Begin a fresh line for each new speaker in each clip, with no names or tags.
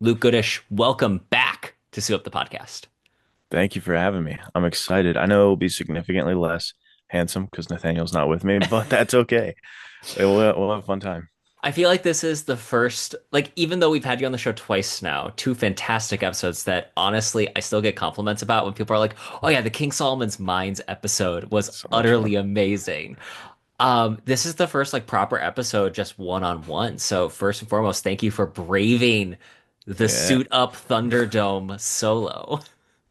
Luke Goodish, welcome back to Sue Up the Podcast.
Thank you for having me. I'm excited. I know it'll be significantly less handsome because Nathaniel's not with me, but that's okay. We'll have a fun time.
I feel like this is the first, like, even though we've had you on the show twice now, two fantastic episodes that honestly I still get compliments about when people are like, oh yeah, the King Solomon's Mines episode was
So much
utterly
fun.
amazing. This is the first like proper episode just one-on-one. So first and foremost, thank you for braving the
Yeah.
Suit Up Thunderdome solo.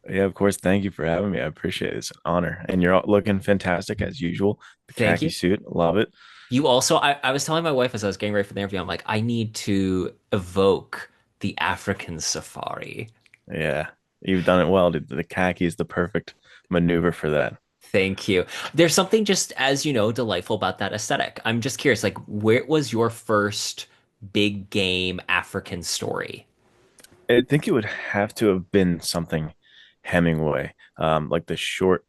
Yeah, of course. Thank you for having me. I appreciate it. It's an honor. And you're all looking fantastic as usual. The
Thank
khaki
you.
suit, love it.
You also, I was telling my wife as I was getting ready for the interview, I'm like, I need to evoke the African safari.
Yeah. You've done it well. The khaki is the perfect maneuver for that.
Thank you. There's something just, as you know, delightful about that aesthetic. I'm just curious, like, where was your first big game African story?
I think it would have to have been something Hemingway, like the short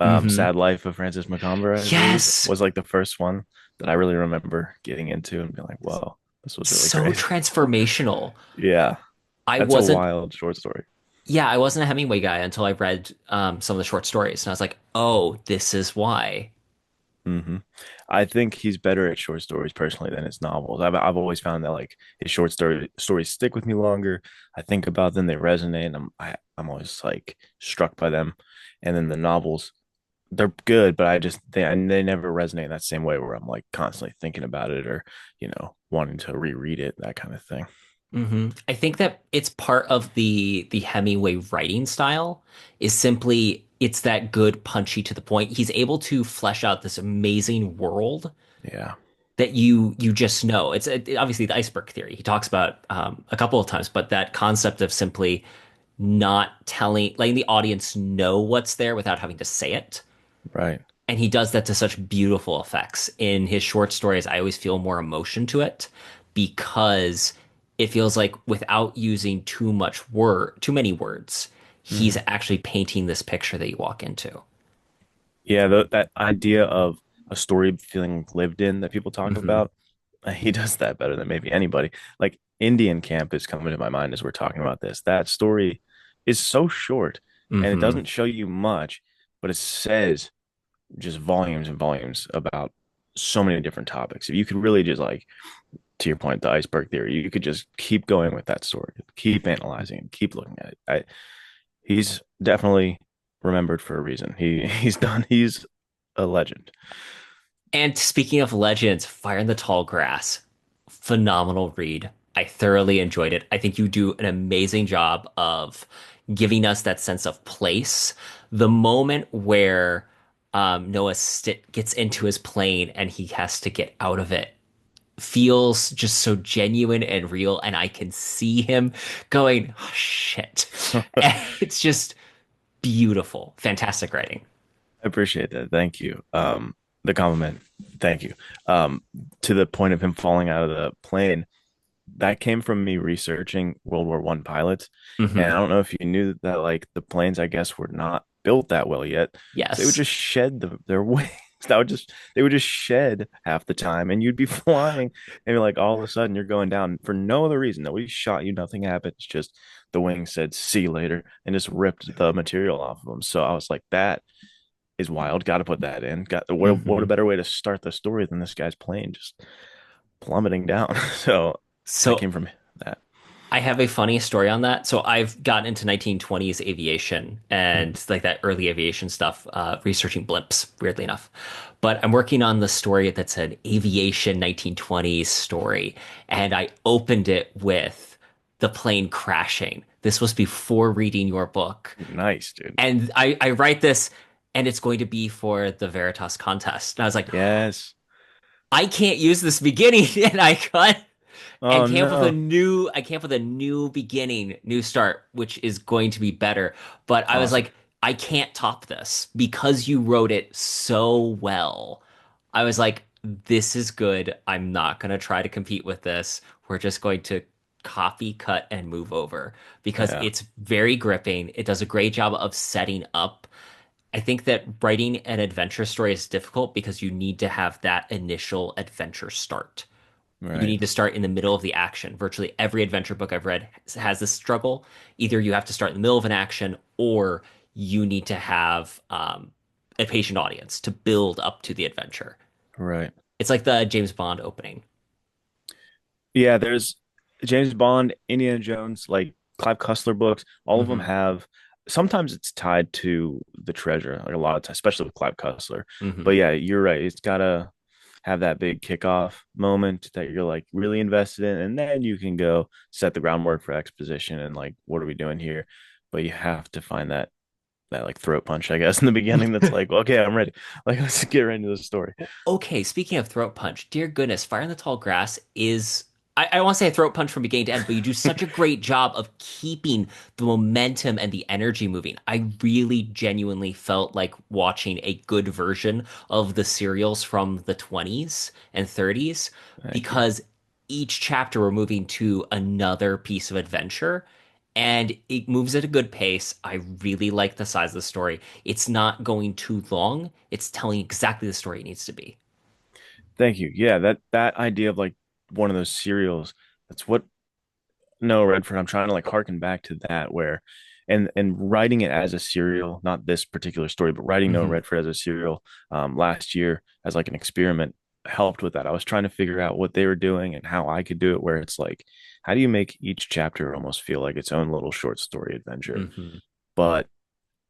Hmm.
Sad Life of Francis McComber, I believe,
Yes.
was like the first one that I really remember getting into and being like, whoa, this was really
So
great.
transformational.
Yeah,
I
that's a
wasn't,
wild short story.
yeah, I wasn't a Hemingway guy until I read some of the short stories. And I was like, oh, this is why.
hmm I think he's better at short stories personally than his novels. I've always found that like his stories stick with me longer. I think about them, they resonate, and I'm always like struck by them. And then the novels, they're good, but they never resonate in that same way where I'm like constantly thinking about it or wanting to reread it, that kind of thing.
I think that it's part of the Hemingway writing style is simply it's that good punchy to the point. He's able to flesh out this amazing world
Yeah.
that you just know. It's obviously the iceberg theory. He talks about a couple of times, but that concept of simply not telling, letting the audience know what's there without having to say it.
Right.
And he does that to such beautiful effects. In his short stories, I always feel more emotion to it because it feels like without using too many words, he's
Mhm.
actually painting this picture that you walk into.
Yeah, that idea of a story feeling lived in that people talk
Hmm.
about, he does that better than maybe anybody. Like Indian Camp is coming to my mind as we're talking about this. That story is so short and it
Hmm.
doesn't show you much, but it says just volumes and volumes about so many different topics. If you could really just like, to your point, the iceberg theory, you could just keep going with that story, keep analyzing it, keep looking at it. He's definitely remembered for a reason. He's a legend.
And speaking of legends, Fire in the Tall Grass, phenomenal read. I thoroughly enjoyed it. I think you do an amazing job of giving us that sense of place. The moment where Noah gets into his plane and he has to get out of it feels just so genuine and real. And I can see him going, oh, shit.
I
And it's just beautiful. Fantastic writing.
appreciate that. Thank you. The compliment. Thank you. To the point of him falling out of the plane, that came from me researching World War One pilots. And I
Hmm.
don't know if you knew that like the planes, I guess, were not built that well yet. So they would
Yes.
just shed their wings. That would just they would just shed half the time and you'd be flying and like all of a sudden you're going down for no other reason. Nobody shot you, nothing happened. It's just the wing said see you later and just ripped the material off of them. So I was like, that is wild. Got to put that in. Got what a
Hmm.
better way to start the story than this guy's plane just plummeting down. So that
So
came from that.
I have a funny story on that. So I've gotten into 1920s aviation
Mhm.
and like that early aviation stuff, researching blimps, weirdly enough. But I'm working on the story that's an aviation 1920s story. And I opened it with the plane crashing. This was before reading your book.
Nice, dude.
And I write this, and it's going to be for the Veritas contest. And I was like,
Yes.
I can't use this beginning. And I cut and
Oh
came up with a
no.
new I came up with a new beginning, new start, which is going to be better. But I was
Awesome.
like, I can't top this because you wrote it so well. I was like, this is good. I'm not gonna try to compete with this. We're just going to copy, cut, and move over because
Yeah.
it's very gripping. It does a great job of setting up. I think that writing an adventure story is difficult because you need to have that initial adventure start You
Right.
need to start in the middle of the action. Virtually every adventure book I've read has this struggle. Either you have to start in the middle of an action, or you need to have a patient audience to build up to the adventure.
Right.
It's like the James Bond opening.
Yeah, there's James Bond, Indiana Jones, like Clive Cussler books. All of them
Hmm.
have. Sometimes it's tied to the treasure, like a lot of times, especially with Clive Cussler. But
Hmm.
yeah, you're right. It's gotta have that big kickoff moment that you're like really invested in, and then you can go set the groundwork for exposition and like, what are we doing here? But you have to find that like throat punch, I guess, in the beginning. That's like, okay, I'm ready. Like, let's get right into the story.
Okay, speaking of throat punch, dear goodness, Fire in the Tall Grass is. I don't want to say a throat punch from beginning to end, but you do such a great job of keeping the momentum and the energy moving. I really genuinely felt like watching a good version of the serials from the 20s and 30s
Thank you.
because each chapter we're moving to another piece of adventure and it moves at a good pace. I really like the size of the story. It's not going too long. It's telling exactly the story it needs to be.
Thank you. Yeah, that idea of like one of those serials. That's what no Redford. I'm trying to like harken back to that where, and writing it as a serial, not this particular story, but writing No
Hmm.
Redford as a serial last year as like an experiment helped with that. I was trying to figure out what they were doing and how I could do it. Where it's like, how do you make each chapter almost feel like its own little short story adventure?
Hmm.
But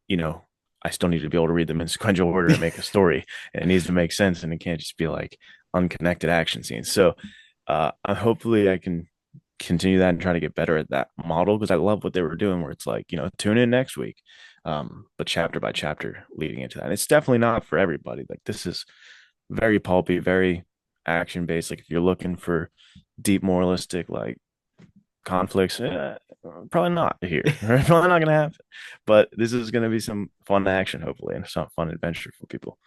you know, I still need to be able to read them in sequential order and make a story. And it needs to make sense, and it can't just be like unconnected action scenes. So, hopefully, I can continue that and try to get better at that model because I love what they were doing. Where it's like, tune in next week, but chapter by chapter leading into that. And it's definitely not for everybody. Like this is very pulpy, very action based. Like if you're looking for deep moralistic, like conflicts, probably not here. Probably not going to happen. But this is going to be some fun action, hopefully, and some fun adventure for people.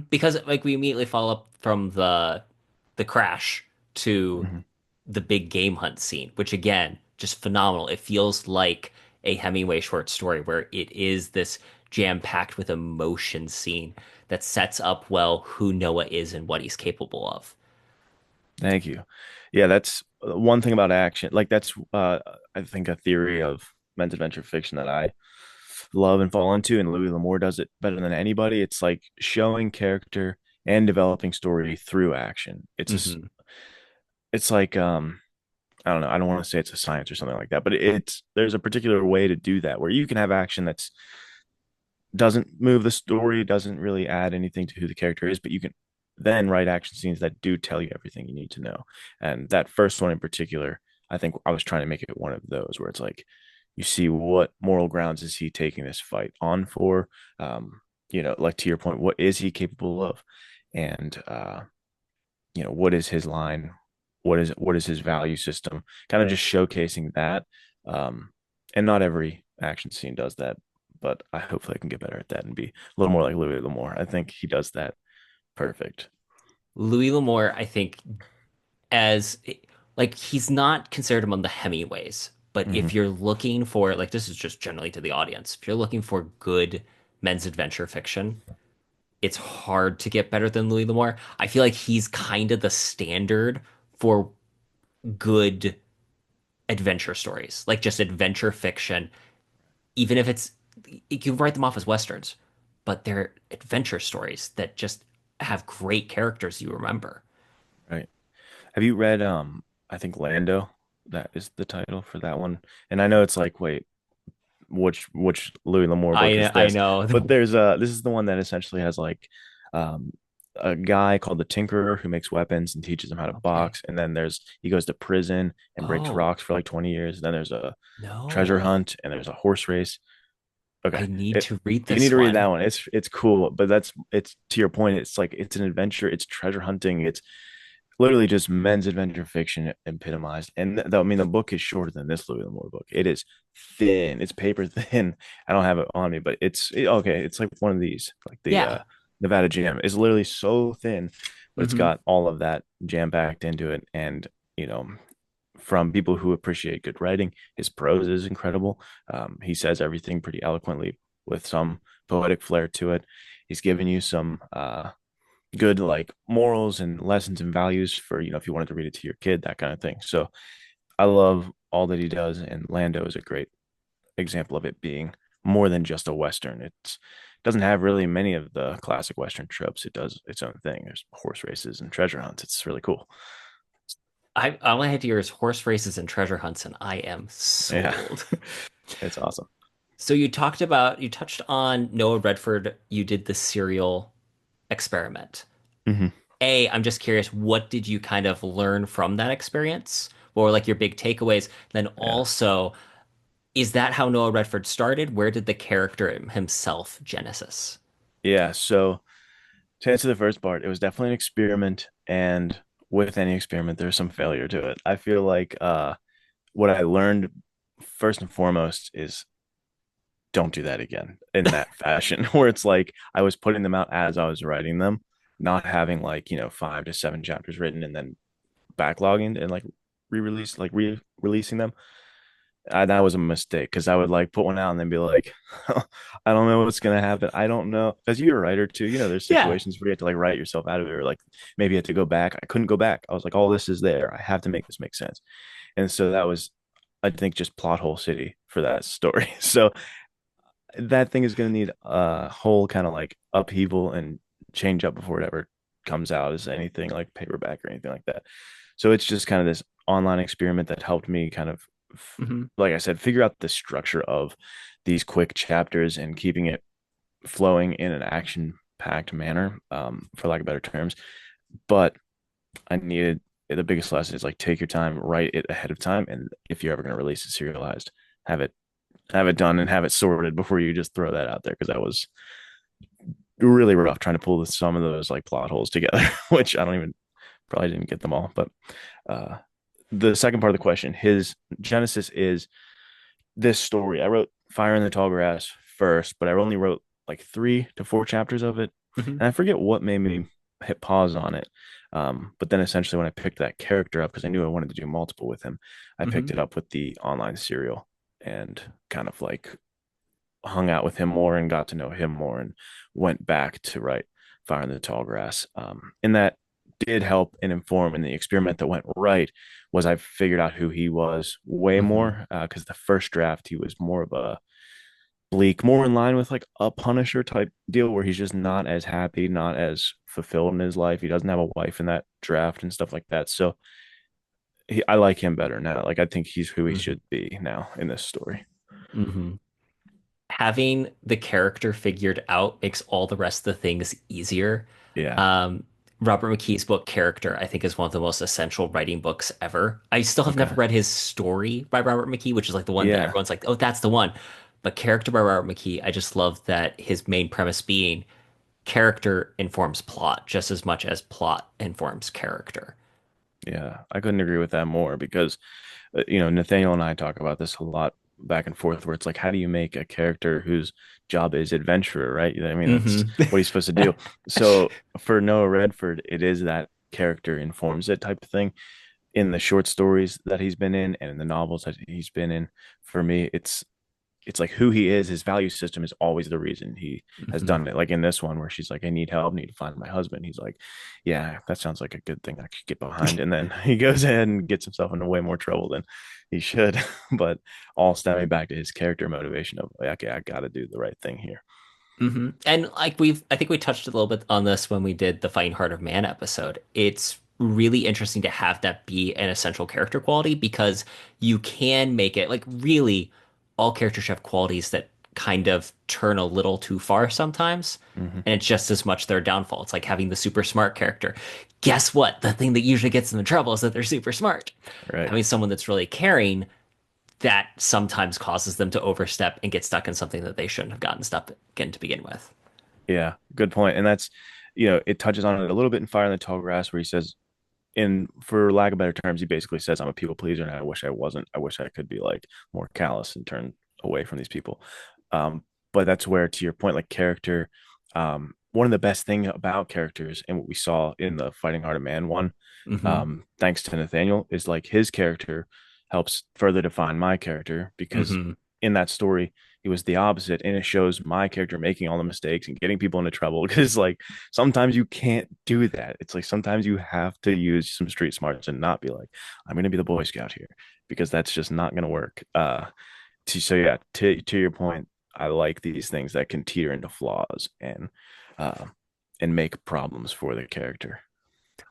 Because like we immediately follow up from the crash to
Mhm.
the big game hunt scene, which again, just phenomenal. It feels like a Hemingway short story where it is this jam-packed with emotion scene that sets up well who Noah is and what he's capable of.
Thank you. Yeah, that's one thing about action. Like that's, I think, a theory of men's adventure fiction that I love and fall into, and Louis L'Amour does it better than anybody. It's like showing character and developing story through action.
Hmm.
It's like I don't know. I don't want to say it's a science or something like that, but it's there's a particular way to do that where you can have action that's doesn't move the story, doesn't really add anything to who the character is, but you can then write action scenes that do tell you everything you need to know. And that first one in particular, I think I was trying to make it one of those where it's like you see what moral grounds is he taking this fight on for? Like to your point, what is he capable of? And what is his line? What is his value system? Kind of just showcasing that. Um, and not every action scene does that, but I hopefully I can get better at that and be a little more like Louis L'Amour. I think he does that perfect.
Louis L'Amour, I think, as like he's not considered among the Hemingways, but
Hmm.
if you're looking for like this is just generally to the audience, if you're looking for good men's adventure fiction, it's hard to get better than Louis L'Amour. I feel like he's kind of the standard for good adventure stories, like just adventure fiction, even if it's you can write them off as westerns, but they're adventure stories that just have great characters you remember.
Right. Have you read I think Lando? That is the title for that one. And I know it's like, wait, which Louis L'Amour book is
I
this? But
know.
there's this is the one that essentially has like um a guy called the Tinkerer who makes weapons and teaches him how to
Okay.
box. And then there's he goes to prison and breaks
Oh,
rocks for like 20 years. And then there's a treasure
no.
hunt and there's a horse race. Okay.
I need to read
You need
this
to read that
one.
one. It's cool, but it's to your point. It's like it's an adventure. It's treasure hunting. It's literally just men's adventure fiction epitomized. And I mean, the book is shorter than this Louis L'Amour book. It is thin. It's paper thin. I don't have it on me, but okay. It's like one of these, like the
Yeah.
Nevada Jam. It's literally so thin, but it's
Hmm.
got all of that jam packed into it. And you know, from people who appreciate good writing, his prose is incredible. He says everything pretty eloquently with some poetic flair to it. He's given you some good like morals and lessons and values for, if you wanted to read it to your kid, that kind of thing. So I love all that he does, and Lando is a great example of it being more than just a Western. It doesn't have really many of the classic Western tropes. It does its own thing. There's horse races and treasure hunts. It's really cool.
I all I had to hear is horse races and treasure hunts, and I am
Yeah,
sold.
it's awesome.
So you touched on Noah Redford. You did the serial experiment.
Hmm.
I'm just curious, what did you kind of learn from that experience? What were like your big takeaways? Then
Yeah.
also, is that how Noah Redford started? Where did the character himself genesis?
Yeah. So to answer the first part, it was definitely an experiment, and with any experiment, there's some failure to it. I feel like what I learned first and foremost is don't do that again in that fashion, where it's like I was putting them out as I was writing them, not having like, 5 to 7 chapters written and then backlogging and like re-releasing them. That was a mistake because I would like put one out and then be like, I don't know what's gonna happen. I don't know, because you're a writer too. There's
Yeah.
situations where you have to like write yourself out of it, or like maybe you have to go back. I couldn't go back. I was like, all this is there. I have to make this make sense. And so that was, I think, just plot hole city for that story. So that thing is going to need a whole kind of like upheaval and change up before it ever comes out as anything like paperback or anything like that. So it's just kind of this online experiment that helped me kind of,
Hmm.
like I said, figure out the structure of these quick chapters and keeping it flowing in an action packed manner, for lack of better terms. But I needed, the biggest lesson is like take your time, write it ahead of time, and if you're ever going to release it serialized, have it done and have it sorted before you just throw that out there, because that was really rough trying to pull some of those like plot holes together, which I don't even, probably didn't get them all. But uh, the second part of the question, his genesis is this story. I wrote Fire in the Tall Grass first, but I only wrote like 3 to 4 chapters of it,
Hmm.
and I forget what made me hit pause on it. But then essentially when I picked that character up, because I knew I wanted to do multiple with him, I picked
Hmm.
it up with the online serial and kind of like hung out with him more and got to know him more, and went back to write Fire in the Tall Grass. And that did help and inform. And the experiment that went right was I figured out who he was way
Hmm.
more, because the first draft he was more of a bleak, more in line with like a Punisher type deal, where he's just not as happy, not as fulfilled in his life. He doesn't have a wife in that draft and stuff like that. So I like him better now. Like I think he's who he
Hmm.
should be now in this story.
Hmm. Having the character figured out makes all the rest of the things easier.
Yeah.
Um, Robert McKee's book Character, I think, is one of the most essential writing books ever. I still have never
Okay.
read his story by Robert McKee, which is like the one that
Yeah.
everyone's like, oh, that's the one. But Character by Robert McKee, I just love that his main premise being character informs plot just as much as plot informs character.
Yeah, I couldn't agree with that more, because Nathaniel and I talk about this a lot back and forth, where it's like, how do you make a character whose job is adventurer, right? I mean, that's
Hmm.
what he's supposed to do. So for Noah Redford, it is that character informs it type of thing. In the short stories that he's been in and in the novels that he's been in, for me, it's like who he is, his value system is always the reason he has
Hmm.
done it. Like in this one where she's like, I need help, I need to find my husband. He's like, yeah, that sounds like a good thing I could get behind. And then he goes ahead and gets himself into way more trouble than he should. But all stemming back to his character motivation of like, okay, I got to do the right thing here.
And like I think we touched a little bit on this when we did the Fighting Heart of Man episode. It's really interesting to have that be an essential character quality because you can make it like really all characters have qualities that kind of turn a little too far sometimes.
Hmm.
And it's just as much their downfall. It's like having the super smart character. Guess what? The thing that usually gets them in trouble is that they're super smart.
Right.
Having someone that's really caring that sometimes causes them to overstep and get stuck in something that they shouldn't have gotten stuck in to begin with.
Yeah, good point. And that's, it touches on it a little bit in Fire in the Tall Grass, where he says, in for lack of better terms, he basically says, I'm a people pleaser and I wish I wasn't. I wish I could be like more callous and turn away from these people. Um, but that's where, to your point, like character, one of the best thing about characters and what we saw in the Fighting Heart of Man one,
Hmm.
thanks to Nathaniel, is like his character helps further define my character, because
Hmm.
in that story, it was the opposite, and it shows my character making all the mistakes and getting people into trouble because like sometimes you can't do that. It's like sometimes you have to use some street smarts and not be like, I'm going to be the Boy Scout here, because that's just not going to work. So yeah, to your point, I like these things that can teeter into flaws uh and make problems for the character.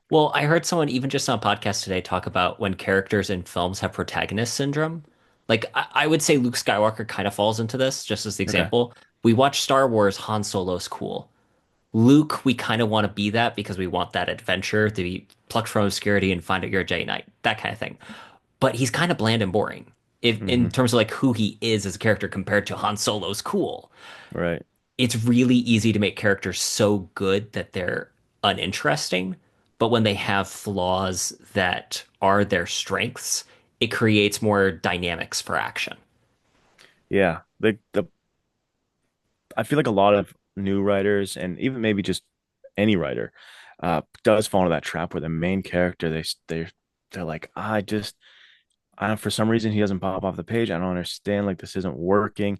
Well, I heard someone even just on a podcast today talk about when characters in films have protagonist syndrome. Like, I would say Luke Skywalker kind of falls into this, just as the
Okay.
example. We watch Star Wars, Han Solo's cool. Luke, we kind of want to be that because we want that adventure to be plucked from obscurity and find out you're a Jedi Knight, that kind of thing. But he's kind of bland and boring if in
Hmm.
terms of like who he is as a character compared to Han Solo's cool.
Right.
It's really easy to make characters so good that they're uninteresting, but when they have flaws that are their strengths, it creates more dynamics for action.
Yeah. The I feel like a lot of new writers and even maybe just any writer does fall into that trap where the main character they're like, I for some reason he doesn't pop off the page. I don't understand, like this isn't working.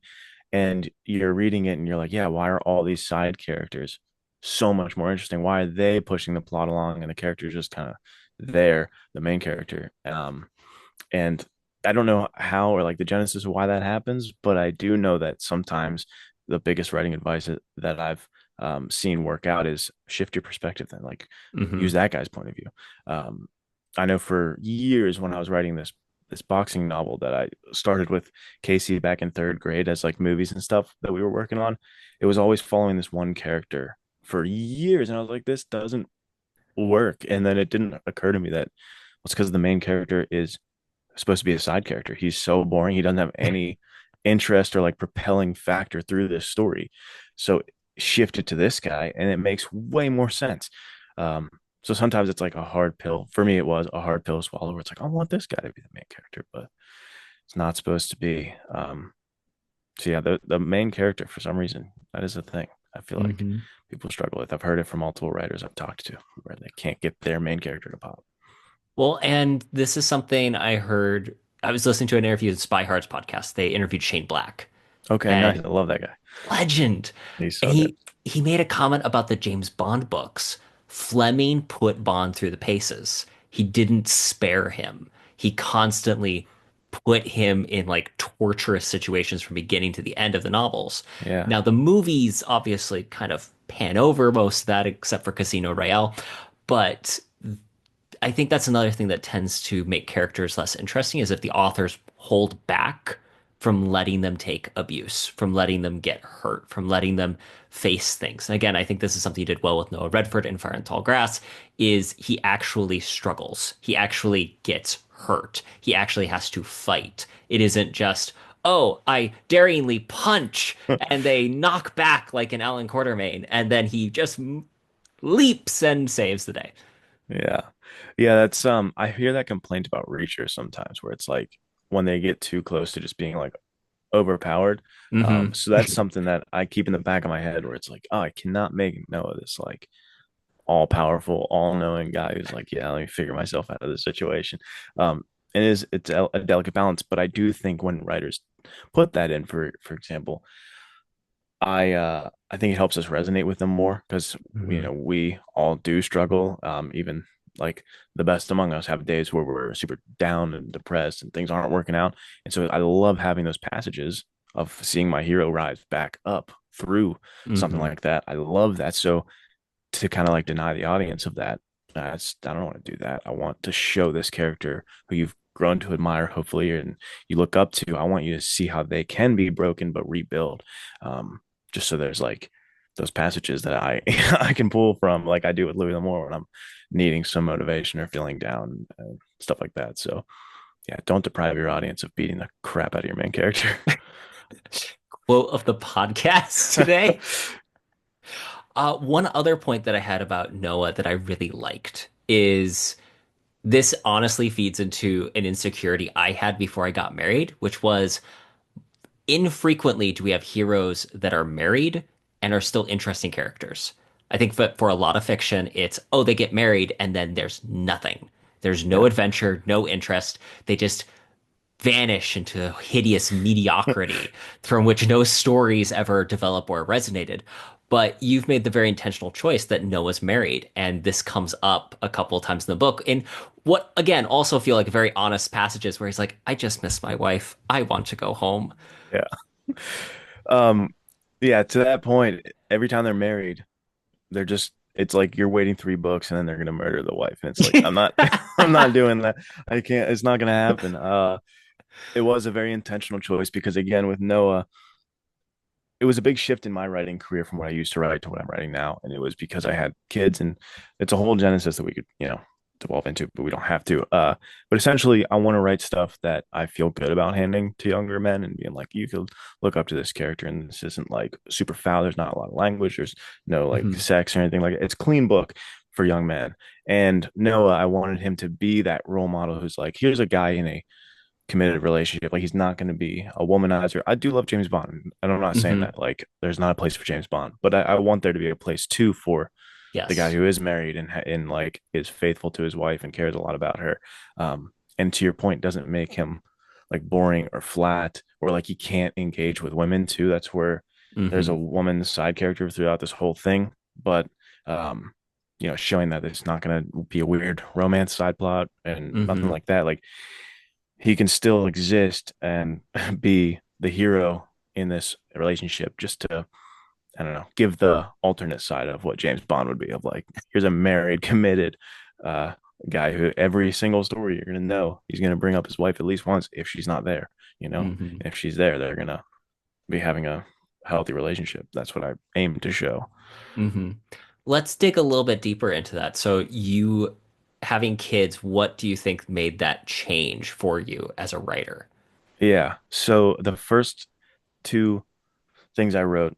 And you're reading it and you're like, yeah, why are all these side characters so much more interesting? Why are they pushing the plot along and the character's just kind of there, the main character? And I don't know how or like the genesis of why that happens, but I do know that sometimes the biggest writing advice that I've seen work out is shift your perspective, then like use
Hmm.
that guy's point of view. Um, I know for years when I was writing this boxing novel that I started with Casey back in third grade as like movies and stuff that we were working on, it was always following this one character for years. And I was like, this doesn't work. And then it didn't occur to me that it's because the main character is supposed to be a side character. He's so boring. He doesn't have any interest or like propelling factor through this story. So shift it to this guy and it makes way more sense. So sometimes it's like a hard pill. For me, it was a hard pill to swallow where it's like, I want this guy to be the main character, but it's not supposed to be. So yeah, the main character for some reason, that is a thing. I feel like
Hmm.
people struggle with. I've heard it from multiple writers I've talked to where they can't get their main character to pop.
Well, and this is something I heard. I was listening to an interview with Spy Hard's podcast. They interviewed Shane Black,
Okay, nice.
and
I love that guy.
legend.
He's
And
so good.
he made a comment about the James Bond books. Fleming put Bond through the paces. He didn't spare him. He constantly put him in like torturous situations from beginning to the end of the novels.
Yeah.
Now the movies obviously kind of pan over most of that except for Casino Royale, but I think that's another thing that tends to make characters less interesting is if the authors hold back from letting them take abuse, from letting them get hurt, from letting them face things. And again, I think this is something you did well with Noah Redford in Fire and Tall Grass is he actually struggles. He actually gets hurt. He actually has to fight. It isn't just, oh, I daringly punch and they knock back like an Alan Quartermain and then he just leaps and saves the day.
Yeah. Yeah, that's I hear that complaint about Reacher sometimes where it's like when they get too close to just being like overpowered.
Hmm.
So that's something that I keep in the back of my head where it's like, oh, I cannot make Noah this like all powerful, all knowing guy who's like, yeah, let me figure myself out of this situation. It's a delicate balance, but I do think when writers put that in, for example, I think it helps us resonate with them more because
Hmm.
we all do struggle. Even like the best among us have days where we're super down and depressed and things aren't working out. And so I love having those passages of seeing my hero rise back up through something
Hmm.
like that. I love that. So to kind of like deny the audience of that, I don't want to do that. I want to show this character who you've grown to admire, hopefully, and you look up to. I want you to see how they can be broken but rebuild. Um, just so there's like those passages that I I can pull from, like I do with Louis L'Amour when I'm needing some motivation or feeling down, stuff like that. So yeah, don't deprive your audience of beating the crap out of your main character.
Quote of the podcast today. One other point that I had about Noah that I really liked is this honestly feeds into an insecurity I had before I got married, which was infrequently do we have heroes that are married and are still interesting characters. I think that for a lot of fiction, it's, oh, they get married and then there's nothing. There's no
Yeah,
adventure, no interest. They just vanish into hideous mediocrity from which no stories ever develop or resonated. But you've made the very intentional choice that Noah's married, and this comes up a couple of times in the book. In what, again, also feel like very honest passages where he's like, I just miss my wife. I want to go home.
Yeah. Um, yeah, to that point, every time they're married, they're just it's like you're waiting 3 books and then they're gonna murder the wife. And it's like I'm not I'm not doing that. I can't, it's not gonna happen. It was a very intentional choice because again with Noah, it was a big shift in my writing career from what I used to write to what I'm writing now. And it was because I had kids, and it's a whole genesis that we could, devolve into, but we don't have to. But essentially, I want to write stuff that I feel good about handing to younger men and being like, you could look up to this character, and this isn't like super foul. There's not a lot of language. There's no like
Hmm.
sex or anything like it. It's a clean book for young men. And Noah, I wanted him to be that role model who's like, here's a guy in a committed relationship. Like he's not going to be a womanizer. I do love James Bond, and I'm not saying
Hmm.
that like there's not a place for James Bond, but I want there to be a place too for the guy
Yes.
who is married and like is faithful to his wife and cares a lot about her. And to your point, doesn't make him like boring or flat or like he can't engage with women too. That's where there's a
Hmm.
woman side character throughout this whole thing, but um, showing that it's not going to be a weird romance side plot and nothing
Hmm.
like that. Like he can still exist and be the hero in this relationship just to, I don't know, give the alternate side of what James Bond would be of like, here's a married, committed uh, guy who every single story you're going to know he's going to bring up his wife at least once if she's not there,
Hmm.
and if she's there, they're going to be having a healthy relationship. That's what I aim to show.
Hmm. Let's dig a little bit deeper into that. So you having kids, what do you think made that change for you as a writer?
Yeah. So the first two things I wrote,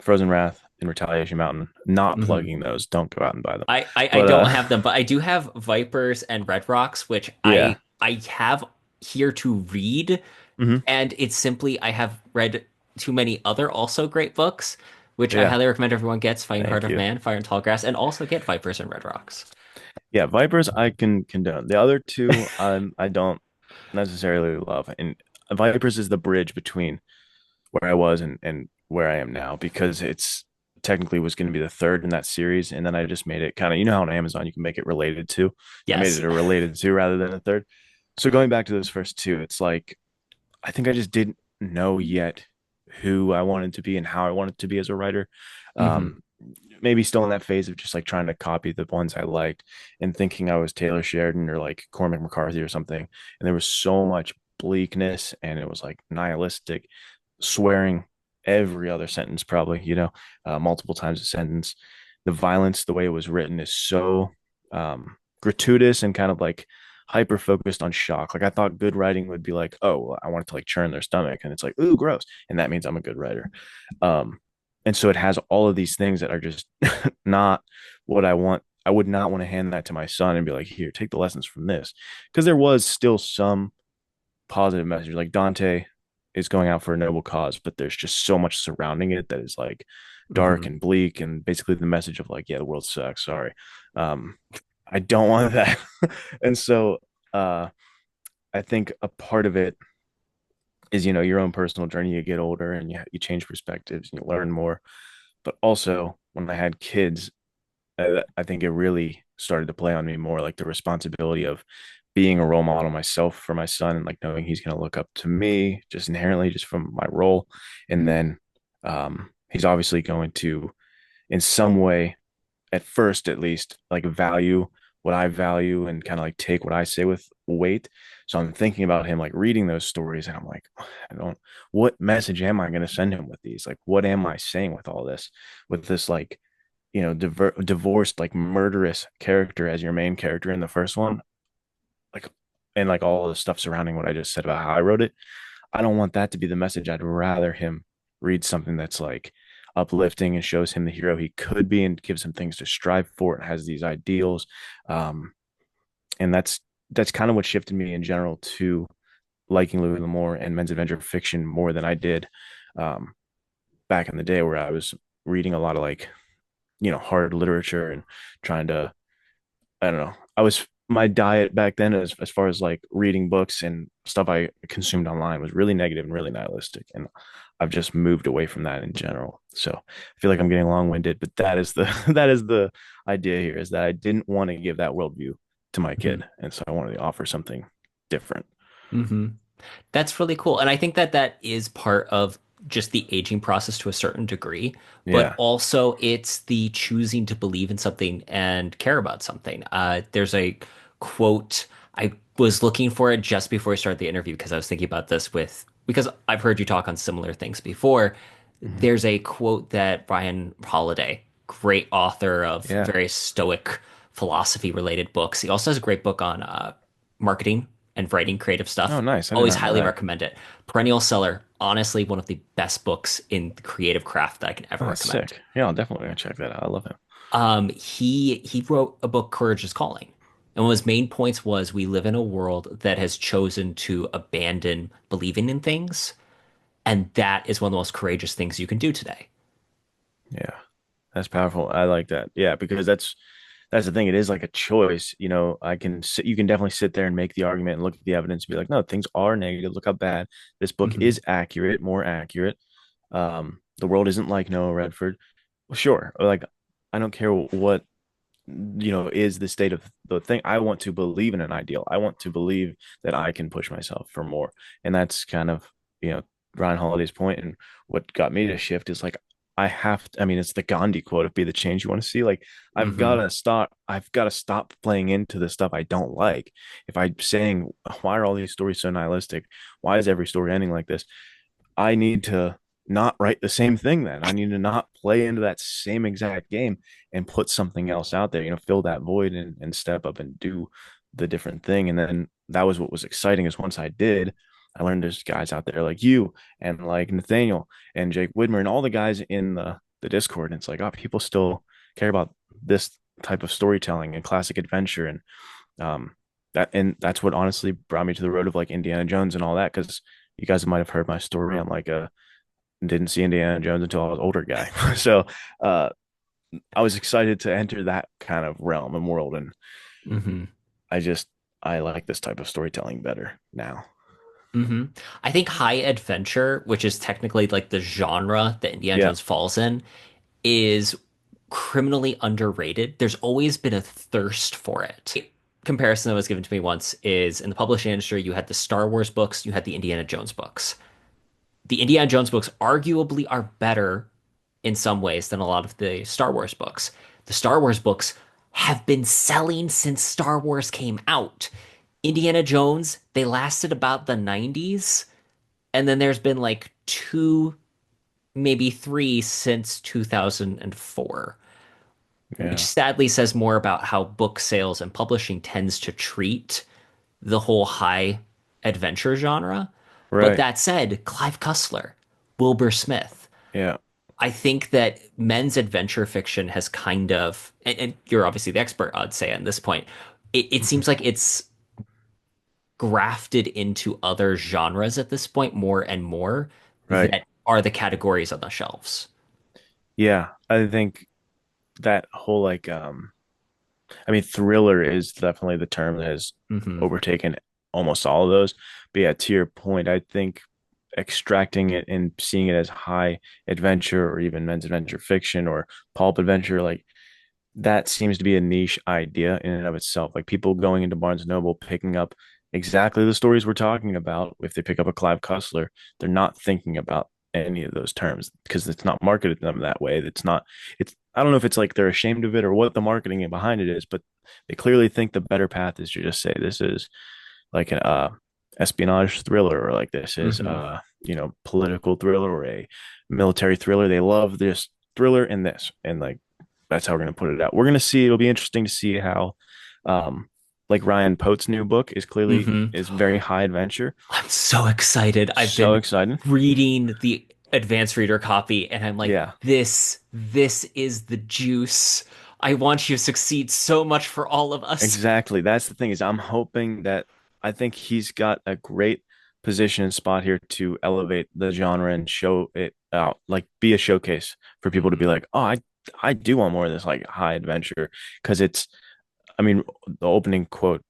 Frozen Wrath and Retaliation Mountain, not
Hmm.
plugging those. Don't go out and buy them.
I
But
don't have them, but I do have Vipers and Red Rocks, which
yeah.
I have here to read,
Hmm.
and it's simply I have read too many other also great books, which I
Yeah.
highly recommend everyone gets Fighting Heart
Thank
of
you.
Man, Fire and Tall Grass, and also get Vipers and Red Rocks.
Yeah, Vipers I can condone. The other two I don't necessarily love. And Vipers is the bridge between where I was and where I am now because it's technically was going to be the third in that series. And then I just made it kind of, how on Amazon you can make it related to. I made
Yes.
it a related to rather than a third. So going back to those first two, it's like I think I just didn't know yet who I wanted to be and how I wanted to be as a writer.
Hmm.
Um, Maybe still in that phase of just like trying to copy the ones I liked and thinking I was Taylor Sheridan or like Cormac McCarthy or something. And there was so much bleakness and it was like nihilistic, swearing every other sentence, probably, multiple times a sentence. The violence, the way it was written, is so gratuitous and kind of like hyper focused on shock. Like I thought good writing would be like, oh, well, I want to like churn their stomach, and it's like, ooh, gross, and that means I'm a good writer. Um, and so it has all of these things that are just not what I want. I would not want to hand that to my son and be like, here, take the lessons from this, because there was still some positive message. Like Dante is going out for a noble cause, but there's just so much surrounding it that is like dark
Hmm.
and bleak, and basically the message of like, yeah, the world sucks. Sorry. Um, I don't want that. And so uh I think a part of it is, your own personal journey. You get older and you change perspectives and you learn more. But also when I had kids, I think it really started to play on me more like the responsibility of being a role model myself for my son and like knowing he's going to look up to me just inherently just from my role. And then he's obviously going to in some way, at first at least, like value what I value and kind of like take what I say with weight. So I'm thinking about him like reading those stories and I'm like, I don't, what message am I going to send him with these? Like, what am I saying with this like, divorced, like murderous character as your main character in the first one? Like, and like all the stuff surrounding what I just said about how I wrote it. I don't want that to be the message. I'd rather him read something that's like uplifting and shows him the hero he could be and gives him things to strive for and has these ideals. Um, and that's kind of what shifted me in general to liking Louis L'Amour and men's adventure fiction more than I did um, back in the day where I was reading a lot of like, hard literature and trying to, I don't know. my diet back then, as far as like reading books and stuff I consumed online, was really negative and really nihilistic. And I've just moved away from that in general. So I feel like I'm getting long-winded, but that is the that is the idea here, is that I didn't want to give that worldview to my
Hmm.
kid. And so I wanted to offer something different.
Hmm. That's really cool. And I think that that is part of just the aging process to a certain degree, but
Yeah.
also it's the choosing to believe in something and care about something. There's a quote, I was looking for it just before I started the interview because I was thinking about this because I've heard you talk on similar things before.
Mhm.
There's a quote that Ryan Holiday, great author of
Yeah.
very stoic philosophy related books. He also has a great book on marketing and writing creative
Oh,
stuff.
nice. I did
Always
not know
highly
that.
recommend it. Perennial seller. Honestly, one of the best books in the creative craft that I can ever
Oh, that's
recommend.
sick. Yeah, I'll definitely gonna check that out. I love him.
He wrote a book, Courage is Calling. And one of his main points was we live in a world that has chosen to abandon believing in things. And that is one of the most courageous things you can do today.
Yeah. That's powerful. I like that. Yeah, because that's the thing. It is like a choice. You can definitely sit there and make the argument and look at the evidence and be like, no, things are negative. Look how bad this book
Hmm.
is accurate, more accurate. The world isn't like Noah Redford. Well, sure. Like, I don't care what is the state of the thing. I want to believe in an ideal. I want to believe that I can push myself for more. And that's kind of, you know, Ryan Holiday's point. And what got me to shift is like, I mean, it's the Gandhi quote of be the change you want to see. Like,
Hmm.
I've got to stop playing into the stuff I don't like. If I'm saying, why are all these stories so nihilistic? Why is every story ending like this? I need to not write the same thing then. I need to not play into that same exact game and put something else out there, fill that void and step up and do the different thing. And then that was what was exciting, is once I did, I learned there's guys out there like you and like Nathaniel and Jake Widmer and all the guys in the Discord. And it's like, oh, people still care about this type of storytelling and classic adventure. Um that's what honestly brought me to the road of like Indiana Jones and all that, because you guys might have heard my story. I'm like a didn't see Indiana Jones until I was an older guy. So uh, I was excited to enter that kind of realm and world. And
Hmm.
I just, I like this type of storytelling better now.
Hmm. I think high adventure, which is technically like the genre that Indiana
Yeah.
Jones falls in, is criminally underrated. There's always been a thirst for it. Comparison that was given to me once is in the publishing industry, you had the Star Wars books, you had the Indiana Jones books. The Indiana Jones books arguably are better in some ways than a lot of the Star Wars books. The Star Wars books have been selling since Star Wars came out. Indiana Jones, they lasted about the 90s, and then there's been like two, maybe three since 2004, which
Yeah.
sadly says more about how book sales and publishing tends to treat the whole high adventure genre. But
Right.
that said, Clive Cussler, Wilbur Smith,
Yeah.
I think that men's adventure fiction has kind of, and you're obviously the expert, I'd say, at this point, it
Mhm.
seems like it's grafted into other genres at this point more and more
Right.
that are the categories on the shelves.
Yeah. I think that whole I mean, thriller is definitely the term that has
Hmm.
overtaken almost all of those. But yeah, to your point, I think extracting it and seeing it as high adventure or even men's adventure fiction or pulp adventure, like that seems to be a niche idea in and of itself. Like people going into Barnes and Noble, picking up exactly the stories we're talking about. If they pick up a Clive Cussler, they're not thinking about any of those terms because it's not marketed to them that way. I don't know if it's like they're ashamed of it or what the marketing behind it is, but they clearly think the better path is to just say this is like an espionage thriller, or like this is
Hmm.
political thriller or a military thriller. They love this thriller and this, and like that's how we're gonna put it out. We're gonna see. It'll be interesting to see how, um, like Ryan Pote's new book
Hmm.
is very high adventure.
I'm so excited. I've
So
been
excited.
reading the advanced reader copy and I'm like,
Yeah.
this is the juice. I want you to succeed so much for all of us.
Exactly. That's the thing, is I'm hoping that I think he's got a great position and spot here to elevate the genre and show it out, like be a showcase for people to be
Hmm.
like, oh, I do want more of this like high adventure, because it's I mean, the opening quote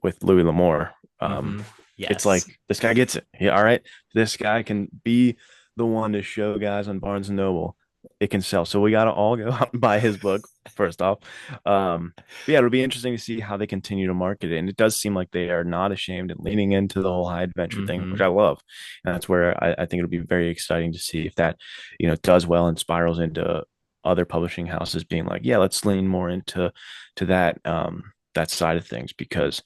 with Louis L'Amour,
Hmm.
it's like
Yes.
this guy gets it. Yeah, all right, this guy can be the one to show guys on Barnes and Noble it can sell. So we gotta all go out and buy his book first off. But yeah, it'll be interesting to see how they continue to market it. And it does seem like they are not ashamed and leaning into the whole high adventure thing, which
Hmm.
I love. And that's where I think it'll be very exciting to see if that, does well and spirals into other publishing houses being like, yeah, let's lean more into that that side of things because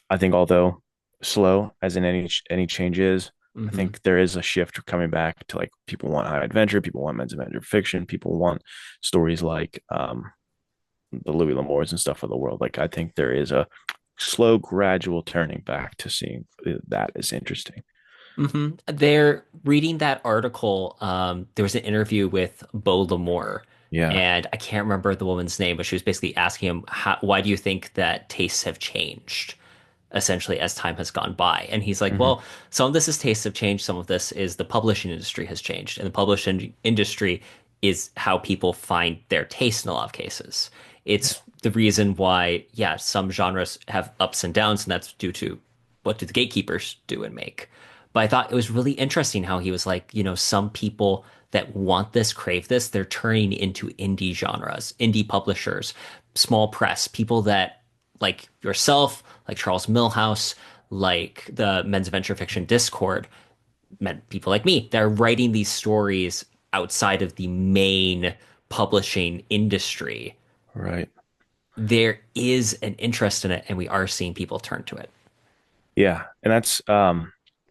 I think although slow as in any change is, I
Hmm.
think there is a shift coming back to like people want high adventure, people want men's adventure fiction, people want stories like the Louis L'Amours and stuff of the world. Like I think there is a slow, gradual turning back to seeing that is interesting.
They're reading that article. There was an interview with Beau L'Amour,
Yeah.
and I can't remember the woman's name, but she was basically asking him, why do you think that tastes have changed, essentially, as time has gone by? And he's like,
Hmm.
well, some of this is tastes have changed, some of this is the publishing industry has changed, and the publishing industry is how people find their taste in a lot of cases.
Yeah.
It's the reason why, yeah, some genres have ups and downs, and that's due to what do the gatekeepers do and make. But I thought it was really interesting how he was like, some people that want this, crave this, they're turning into indie genres, indie publishers, small press, people that like yourself, like Charles Millhouse, like the Men's Adventure Fiction Discord, people like me, they're writing these stories outside of the main publishing industry.
Right.
There is an interest in it, and we are seeing people turn to it.
Yeah. And that's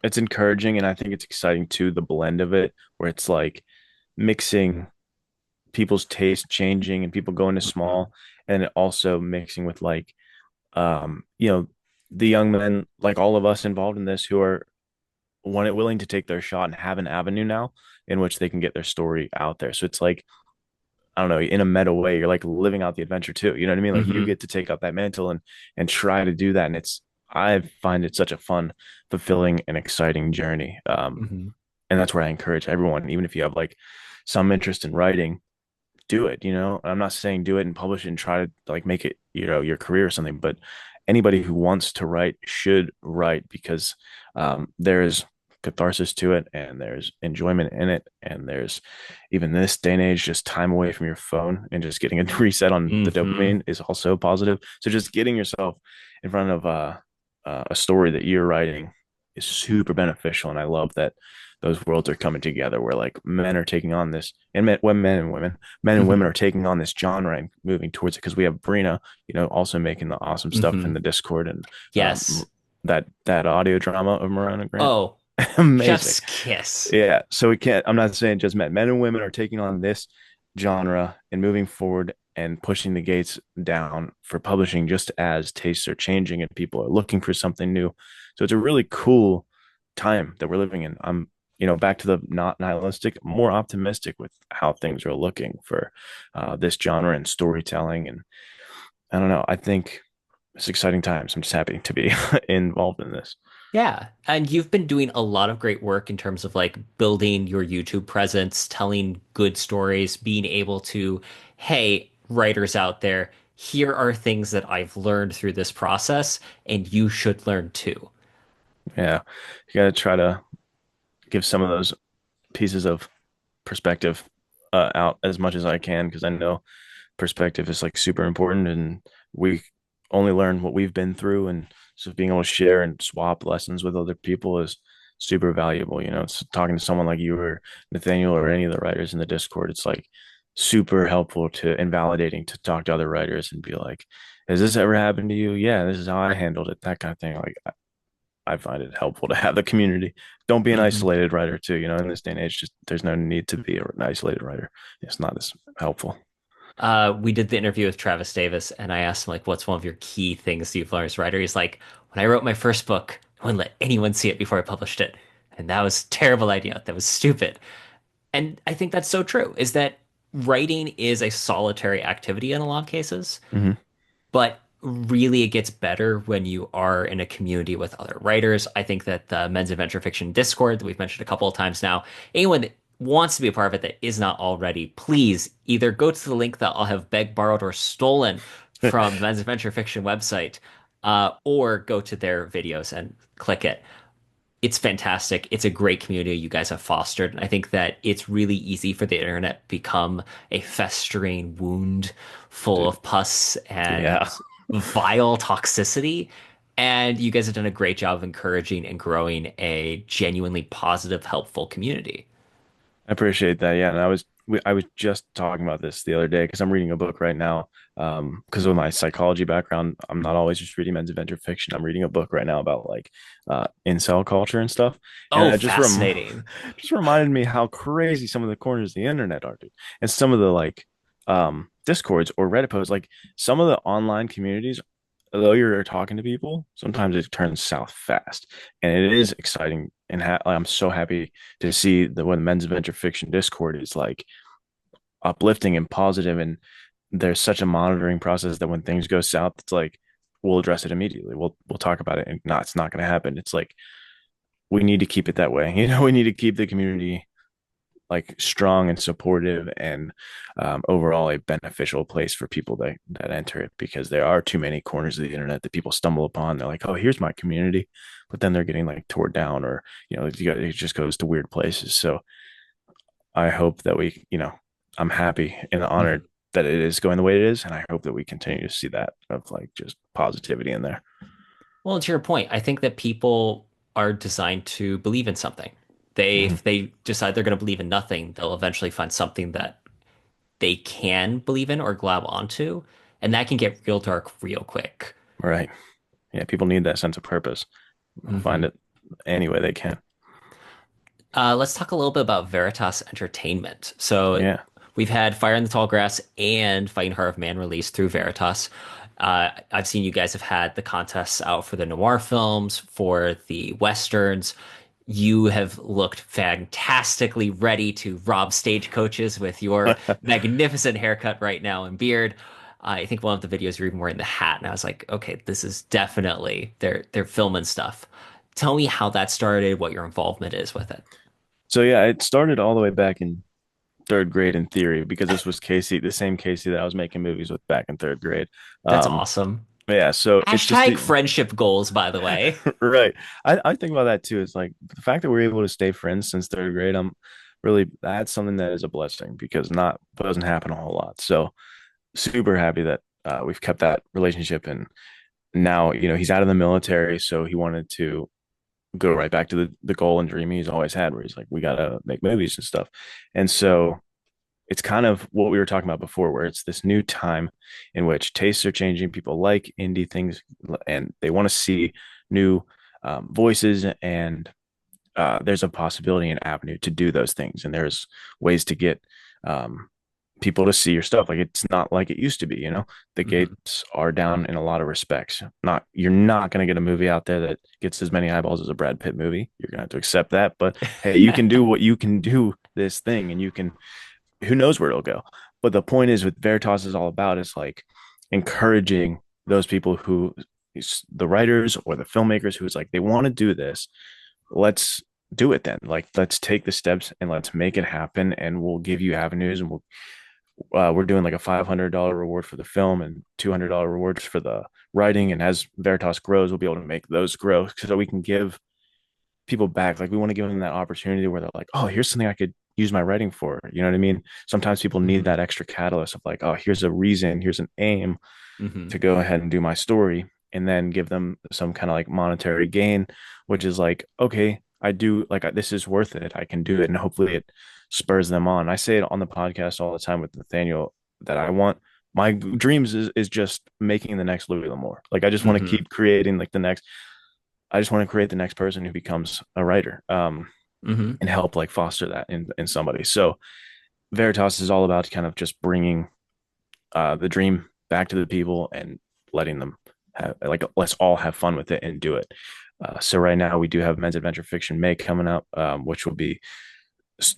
it's encouraging and I think it's exciting too, the blend of it where it's like mixing people's taste changing and people going to
Mhm.
small and also mixing with like you know the young men like all of us involved in this who are want it willing to take their shot and have an avenue now in which they can get their story out there. So it's like I don't know, in a meta way, you're like living out the adventure too. You know what I mean? Like you
Hmm.
get to take up that mantle and try to do that. And it's I find it such a fun, fulfilling, and exciting journey.
Hmm.
And that's where I encourage everyone, even if you have like some interest in writing, do it. I'm not saying do it and publish it and try to like make it, your career or something, but anybody who wants to write should write because there's catharsis to it and there's enjoyment in it. And there's even this day and age, just time away from your phone and just getting a reset on the
Hmm.
dopamine is also positive. So just getting yourself in front of a story that you're writing is super beneficial. And I love that those worlds are coming together where like men are taking on this and men and women
Hmm.
are taking on this genre and moving towards it because we have Brina, also making the awesome stuff in
Hmm.
the Discord and
Yes.
that audio drama of Marana Grant.
Oh,
Amazing.
Chef's Kiss.
Yeah. So we can't, I'm not saying just men and women are taking on this genre and moving forward and pushing the gates down for publishing just as tastes are changing and people are looking for something new. So it's a really cool time that we're living in. I'm, back to the not nihilistic, more optimistic with how things are looking for this genre and storytelling. And I don't know. I think it's exciting times. I'm just happy to be involved in this.
Yeah. And you've been doing a lot of great work in terms of like building your YouTube presence, telling good stories, being able to, hey, writers out there, here are things that I've learned through this process, and you should learn too.
Yeah. You got to try to give some of those pieces of perspective out as much as I can because I know perspective is like super important and we only learn what we've been through and so being able to share and swap lessons with other people is super valuable. It's talking to someone like you or Nathaniel or any of the writers in the Discord. It's like super helpful to invalidating to talk to other writers and be like, has this ever happened to you? Yeah, this is how I handled it. That kind of thing. Like I find it helpful to have the community. Don't be an
Hmm.
isolated writer too. In this day and age, just there's no need to be an isolated writer. It's not as helpful.
We did the interview with Travis Davis, and I asked him like, "What's one of your key things you've learned as a writer?" He's like, "When I wrote my first book, I wouldn't let anyone see it before I published it, and that was a terrible idea. That was stupid." And I think that's so true. Is that writing is a solitary activity in a lot of cases,
Hmm.
but really it gets better when you are in a community with other writers. I think that the Men's Adventure Fiction Discord that we've mentioned a couple of times now, anyone that wants to be a part of it that is not already, please either go to the link that I'll have begged, borrowed, or stolen from the Men's Adventure Fiction website, or go to their videos and click it. It's fantastic. It's a great community you guys have fostered. And I think that it's really easy for the internet to become a festering wound full
Dude,
of pus
yeah.
and vile toxicity. And you guys have done a great job of encouraging and growing a genuinely positive, helpful community.
I appreciate that. Yeah, and I was just talking about this the other day because I'm reading a book right now. Because of my psychology background, I'm not always just reading men's adventure fiction. I'm reading a book right now about like incel culture and stuff, and
Oh,
it just
fascinating.
just reminded me how crazy some of the corners of the internet are, dude, and some of the like discords or Reddit posts, like some of the online communities. Although you're talking to people, sometimes it turns south fast, and it is exciting. And I'm so happy to see that when men's adventure fiction Discord is like uplifting and positive, and there's such a monitoring process that when things go south, it's like we'll address it immediately. We'll talk about it, and no, it's not going to happen. It's like we need to keep it that way. We need to keep the community like strong and supportive and overall a beneficial place for people that enter it, because there are too many corners of the internet that people stumble upon. They're like, oh, here's my community, but then they're getting like torn down, or it just goes to weird places. So I hope that I'm happy and honored
Mhm.
that it is going the way it is, and I hope that we continue to see that of like just positivity in there.
Well, to your point, I think that people are designed to believe in something.
Mm-hmm.
If they decide they're going to believe in nothing, they'll eventually find something that they can believe in or grab onto, and that can get real dark real quick.
Right. Yeah, people need that sense of purpose. They'll find
Hmm.
it any way they can.
Let's talk a little bit about Veritas Entertainment. So
Yeah.
we've had Fire in the Tall Grass and Fighting Heart of Man released through Veritas. I've seen you guys have had the contests out for the noir films, for the westerns. You have looked fantastically ready to rob stagecoaches with your magnificent haircut right now and beard. I think one of the videos you're even wearing the hat, and I was like, okay, this is definitely they're filming stuff. Tell me how that started, what your involvement is with it.
So yeah, it started all the way back in third grade in theory, because this was Casey, the same Casey that I was making movies with back in third grade.
That's
Um,
awesome.
yeah, so it's just
Hashtag friendship goals, by the way.
right. I think about that too. It's like the fact that we're able to stay friends since third grade. I'm really that's something that is a blessing, because not doesn't happen a whole lot. So super happy that we've kept that relationship, and now he's out of the military, so he wanted to go right back to the goal and dream he's always had, where he's like, we gotta make movies and stuff. And so it's kind of what we were talking about before, where it's this new time in which tastes are changing. People like indie things, and they want to see new voices, and there's a possibility and avenue to do those things, and there's ways to get um, people to see your stuff. Like it's not like it used to be. The
Mhm.
gates are down in a lot of respects. Not You're not going to get a movie out there that gets as many eyeballs as a Brad Pitt movie. You're going to have to accept that. But hey, you can do what you can do this thing, and you can, who knows where it'll go. But the point is, what Veritas is all about is like encouraging those people who, the writers or the filmmakers, who's like, they want to do this. Let's do it then. Like, let's take the steps and let's make it happen. And we'll give you avenues, and we're doing like a $500 reward for the film and $200 rewards for the writing. And as Veritas grows, we'll be able to make those grow so that we can give people back. Like we want to give them that opportunity where they're like, oh, here's something I could use my writing for. You know what I mean? Sometimes people need
Mhm.
that extra catalyst of like, oh, here's a reason, here's an aim
Mhm.
to go ahead and do my story, and then give them some kind of like monetary gain, which is like, okay, I do like this is worth it. I can do it, and hopefully it spurs them on. I say it on the podcast all the time with Nathaniel that I want my dreams is just making the next Louis L'Amour. Like I just want to
Mhm.
keep creating like the next. I just want to create the next person who becomes a writer,
Mhm.
and help like foster that in somebody. So Veritas is all about kind of just bringing the dream back to the people and letting them have like, let's all have fun with it and do it. So right now we do have Men's Adventure Fiction May coming up, which will be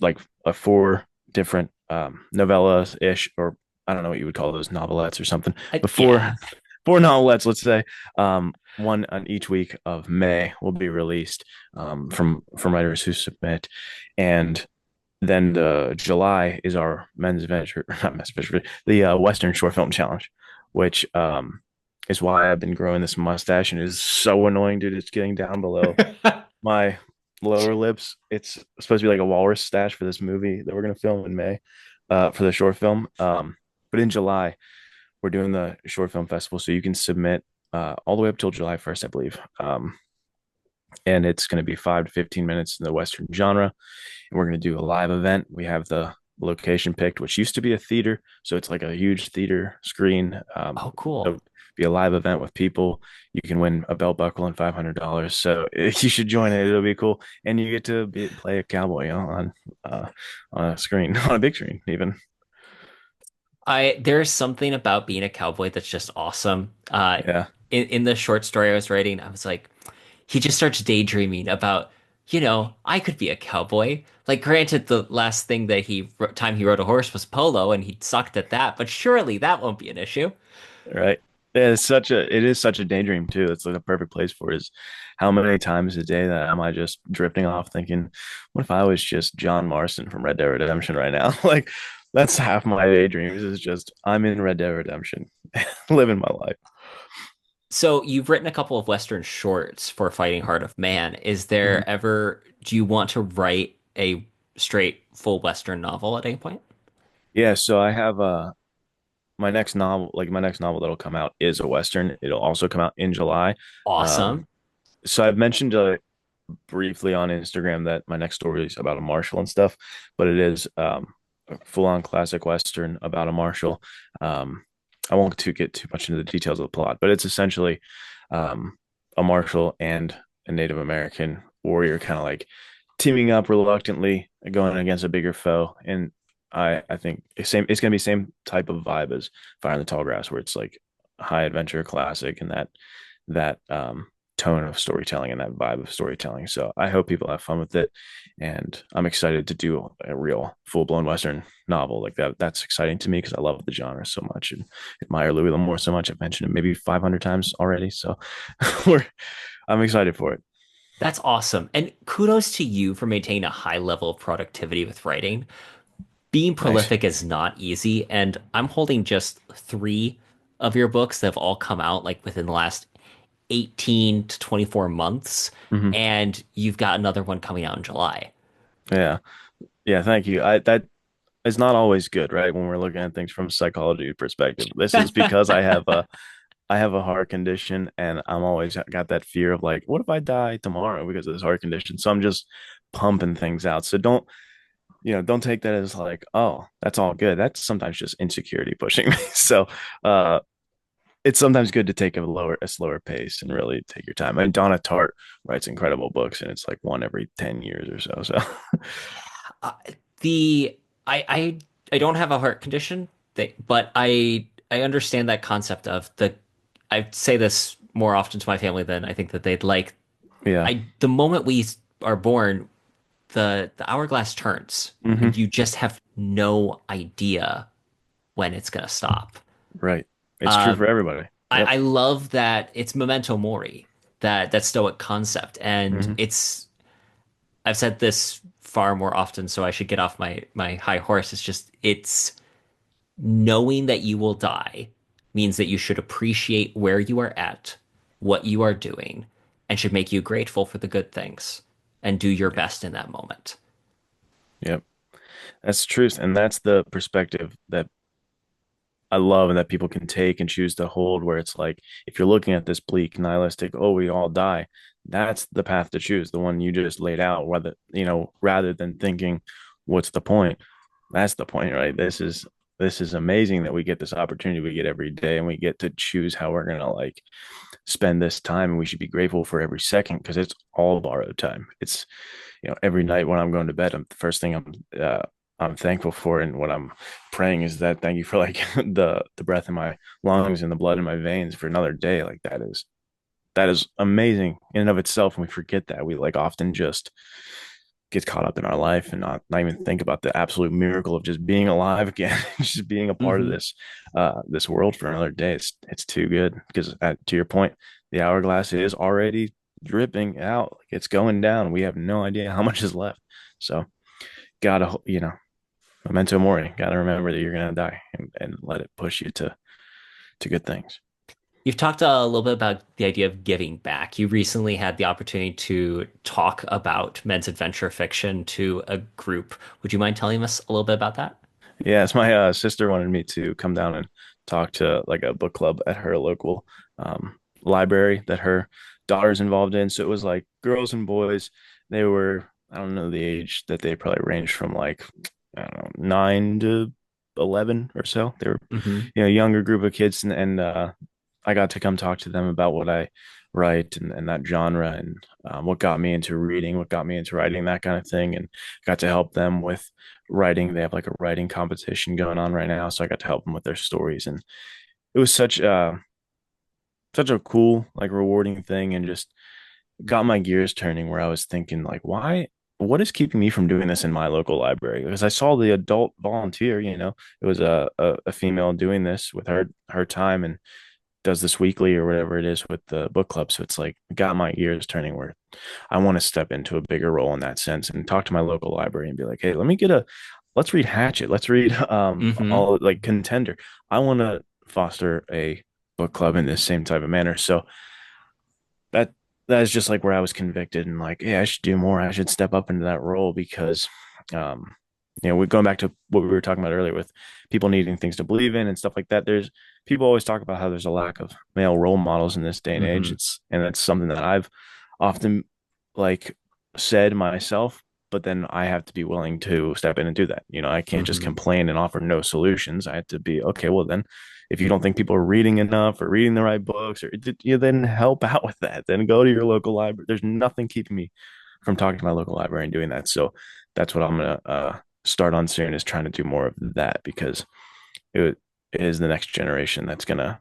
like a four different novellas ish, or I don't know what you would call those, novelettes or something. Before
Yeah.
four novelettes, let's say. One on each week of May will be released from writers who submit, and then the July is our men's adventure, not men's adventure, the Western Short Film Challenge, which is why I've been growing this mustache and it is so annoying, dude. It's getting down below my lower lips. It's supposed to be like a walrus stash for this movie that we're gonna film in May, for the short film. But in July, we're doing the short film festival, so you can submit all the way up till July 1st, I believe. And it's going to be 5 to 15 minutes in the Western genre. And we're going to do a live event. We have the location picked, which used to be a theater. So it's like a huge theater screen.
Oh, cool.
It'll be a live event with people. You can win a belt buckle and $500. So you should join it. It'll be cool. And you get to play a cowboy, uh, on a screen, on a big screen, even.
There's something about being a cowboy that's just awesome.
Yeah.
In the short story I was writing, I was like, he just starts daydreaming about, I could be a cowboy. Like, granted, the last thing that time he rode a horse was polo, and he sucked at that, but surely that won't be an issue.
Right. Yeah, it is such a daydream too. It's like a perfect place for it is how many times a day that am I just drifting off thinking, what if I was just John Marston from Red Dead Redemption right now? Like that's half my daydreams is just I'm in Red Dead Redemption, living my life.
So you've written a couple of Western shorts for Fighting Heart of Man.
Mhm.
Do you want to write a straight full Western novel at any point?
Yeah, so I have my next novel that'll come out is a Western. It'll also come out in July.
Awesome.
Um, so I've mentioned briefly on Instagram that my next story is about a marshal and stuff, but it is a full-on classic Western about a marshal. Um, I won't get too much into the details of the plot, but it's essentially um, a marshal and a Native American warrior kind of like teaming up reluctantly, going against a bigger foe. And I think it's gonna be same type of vibe as Fire in the Tall Grass, where it's like high adventure classic and that tone of storytelling and that vibe of storytelling. So I hope people have fun with it. And I'm excited to do a real full blown Western novel like that. That's exciting to me because I love the genre so much and admire Louis L'Amour so much. I've mentioned it maybe 500 times already. So I'm excited for it.
That's awesome. And kudos to you for maintaining a high level of productivity with writing. Being
Thanks.
prolific is not easy, and I'm holding just three of your books that have all come out like within the last 18 to 24 months,
Hmm.
and you've got another one coming out in July.
Yeah. Yeah. Thank you. That is not always good, right? When we're looking at things from a psychology perspective. This is because I have a heart condition and I'm always got that fear of like, what if I die tomorrow because of this heart condition? So I'm just pumping things out. So don't take that as like, oh, that's all good. That's sometimes just insecurity pushing me. So it's sometimes good to take a slower pace and really take your time. I mean, Donna Tartt writes incredible books and it's like one every 10 years or so. So
Uh, the I don't have a heart condition, but I understand that concept of I say this more often to my family than I think that they'd like.
yeah.
The moment we are born, the hourglass turns, and
Hmm.
you just have no idea when it's gonna stop.
Right. It's true
Uh,
for everybody. Yep.
I love that it's memento mori, that stoic concept, and
Hmm.
I've said this far more often, so I should get off my high horse. It's knowing that you will die means that you should appreciate where you are at, what you are doing, and should make you grateful for the good things and do your
Yep.
best in that moment.
Yep. That's the truth. And that's the perspective that I love and that people can take and choose to hold, where it's like, if you're looking at this bleak, nihilistic, oh, we all die, that's the path to choose, the one you just laid out, rather than thinking, what's the point? That's the point, right? This is amazing that we get this opportunity we get every day and we get to choose how we're gonna like spend this time. And we should be grateful for every second because it's all borrowed time. It's every night when I'm going to bed, the first thing I'm thankful for, and what I'm praying is that thank you for like the breath in my lungs and the blood in my veins for another day. Like that is amazing in and of itself. And we forget that we like often just get caught up in our life and not even think about the absolute miracle of just being alive again, just being a part of
Hmm.
this world for another day. It's too good because to your point, the hourglass is already dripping out. Like it's going down. We have no idea how much is left. So gotta, memento mori. Gotta remember that you're gonna die and let it push you to to good things.
You've talked a little bit about the idea of giving back. You recently had the opportunity to talk about men's adventure fiction to a group. Would you mind telling us a little bit about that?
Yes, my sister wanted me to come down and talk to like a book club at her local library that her daughter's involved in. So it was like girls and boys. They were, I don't know the age that they probably ranged from like, I don't know, 9 to 11 or so. They were,
Hmm.
younger group of kids, and I got to come talk to them about what I write and that genre and what got me into reading, what got me into writing, that kind of thing, and got to help them with writing. They have like a writing competition going on right now, so I got to help them with their stories, and it was such a cool, like rewarding thing, and just got my gears turning where I was thinking like, why? What is keeping me from doing this in my local library? Because I saw the adult volunteer, it was a female doing this with her time and does this weekly or whatever it is with the book club. So it's like got my gears turning where I want to step into a bigger role in that sense and talk to my local library and be like, hey, let's read Hatchet. Let's read
Hmm.
all like Contender. I want to foster a book club in this same type of manner. So that that is just like where I was convicted and like, yeah, I should do more. I should step up into that role because um we're going back to what we were talking about earlier with people needing things to believe in and stuff like that. There's people always talk about how there's a lack of male role models in this day and age.
Hmm.
And that's something that I've often like said myself, but then I have to be willing to step in and do that. I can't just
Hmm.
complain and offer no solutions. I have to be okay. Well, then, if you don't think people are reading enough or reading the right books, or you then help out with that. Then go to your local library. There's nothing keeping me from talking to my local library and doing that. So that's what I'm gonna start on soon is trying to do more of that because it, it is the next generation that's gonna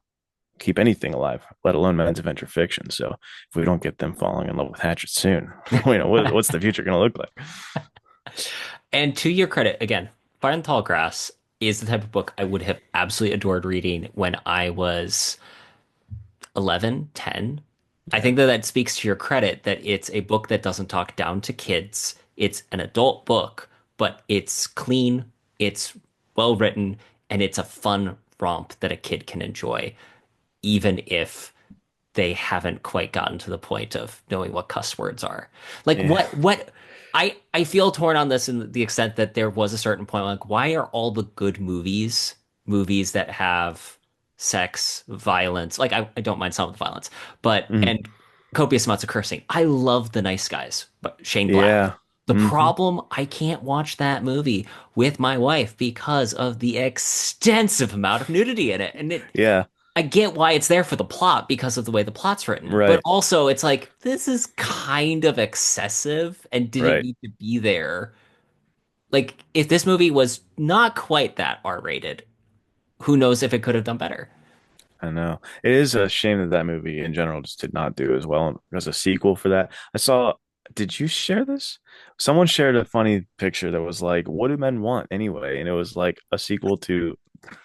keep anything alive, let alone men's adventure fiction. So if we don't get them falling in love with Hatchet soon, what's the future going to look like?
And to your credit, again, Fire in the Tall Grass is the type of book I would have absolutely adored reading when I was 11, 10. I
Yeah,
think that that speaks to your credit that it's a book that doesn't talk down to kids. It's an adult book, but it's clean, it's well written, and it's a fun romp that a kid can enjoy, even if they haven't quite gotten to the point of knowing what cuss words are. Like
yeah,
what I feel torn on this in the extent that there was a certain point like why are all the good movies that have sex, violence, like I don't mind some of the violence, but
mm-hmm.
and copious amounts of cursing. I love The Nice Guys, but Shane Black.
Yeah,
The
mm-hmm.
problem, I can't watch that movie with my wife because of the extensive amount of nudity in it. And
Yeah,
I get why it's there for the plot because of the way the plot's written, but
right,
also it's like this is kind of excessive and didn't
right.
need to be there. Like if this movie was not quite that R-rated, who knows if it could have done better.
I know it is a shame that that movie in general just did not do as well as a sequel for that. I saw. Did you share this? Someone shared a funny picture that was like, "What do men want anyway?" And it was like a sequel to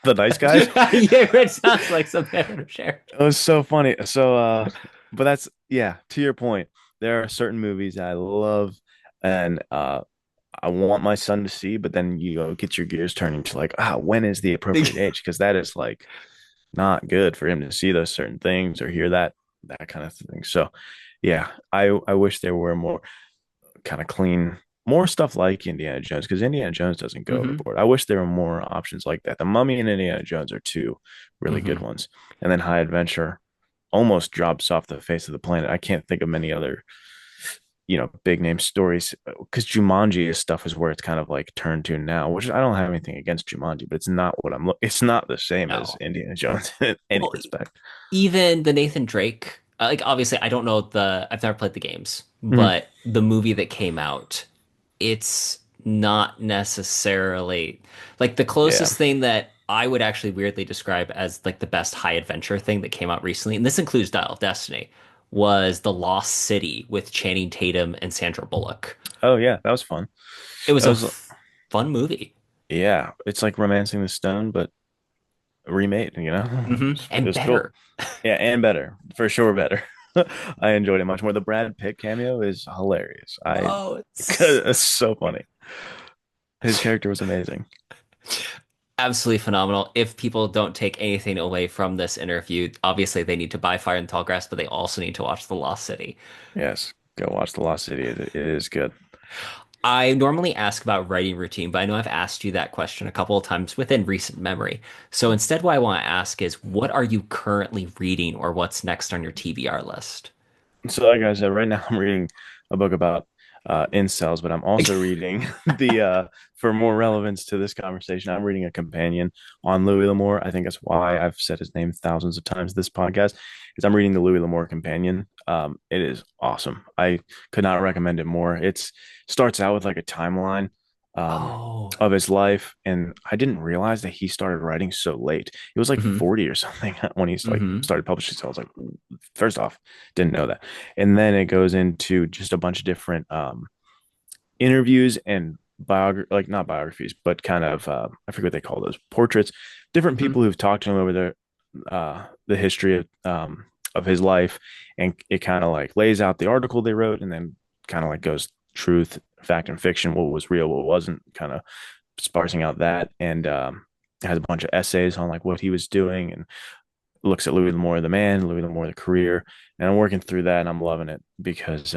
The Nice Guys.
Yeah, yeah, it sounds like something I would have shared.
It was so funny. So, but that's yeah. To your point, there are certain movies I love, and I want my son to see, but then get your gears turning to like, when is the appropriate age? Because that is like not good for him to see those certain things or hear that kind of thing. So, yeah, I wish there were more kind of clean, more stuff like Indiana Jones because Indiana Jones doesn't go
Hmm.
overboard. I wish there were more options like that. The Mummy and Indiana Jones are two really good
Hmm.
ones, and then High Adventure almost drops off the face of the planet. I can't think of many other big name stories because Jumanji stuff is where it's kind of like turned to now, which I don't have anything against Jumanji, but it's not what it's not the same as
No.
Indiana Jones in any
Well,
respect.
even the Nathan Drake, like obviously I don't know I've never played the games,
Mhm.
but the movie that came out, it's not necessarily like the
Yeah.
closest thing that I would actually weirdly describe as like the best high adventure thing that came out recently, and this includes Dial of Destiny, was The Lost City with Channing Tatum and Sandra Bullock.
Oh yeah, that was fun.
It was
That
a
was
fun movie.
yeah. It's like Romancing the Stone, but remade. It
And
was cool.
better.
Yeah, and better for sure. Better. I enjoyed it much more. The Brad Pitt cameo is hilarious.
Oh, it's
It's so funny. His character was amazing.
Absolutely phenomenal. If people don't take anything away from this interview, obviously they need to buy Fire in the Tall Grass, but they also need to watch The Lost City.
Yes, go watch The Lost City. It is good.
I normally ask about writing routine, but I know I've asked you that question a couple of times within recent memory. So instead, what I want to ask is, what are you currently reading or what's next on your TBR list?
So, like I said, right now I'm reading a book about incels, but I'm also reading for more relevance to this conversation, I'm reading a companion on Louis L'Amour. I think that's why I've said his name thousands of times this podcast, is I'm reading the Louis L'Amour companion. It is awesome. I could not recommend it more. It starts out with like a timeline um,
Oh,
of his life, and I didn't realize that he started writing so late. It was like
hmm
40 or something when he's like
hmm
started publishing. So I was like, first off, didn't know that. And then it goes into just a bunch of different interviews and like not biographies, but kind of I forget what they call those, portraits, different
hmm
people who've talked to him over the history of his life, and it kind of like lays out the article they wrote, and then kind of like goes truth, fact, and fiction, what was real, what wasn't, kind of sparsing out that, and has a bunch of essays on like what he was doing, and looks at Louis L'Amour the man, Louis L'Amour the career, and I'm working through that, and I'm loving it because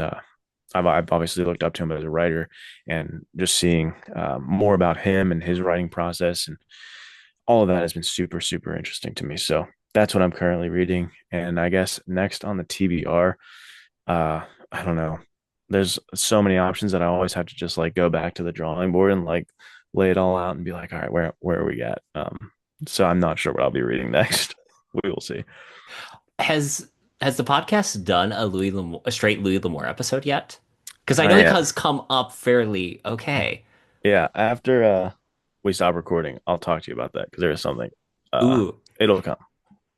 I've obviously looked up to him as a writer, and just seeing more about him and his writing process, and all of that has been super super interesting to me. So that's what I'm currently reading, and I guess next on the TBR, I don't know. There's so many options that I always have to just like go back to the drawing board and like lay it all out and be like, all right, where are we at? So I'm not sure what I'll be reading next. We will see.
Has has the podcast done a straight Louis L'Amour episode yet? Because I know
Not
it
yet.
has come up fairly okay.
Yeah, after we stop recording, I'll talk to you about that because there is something. Uh,
Ooh,
it'll come.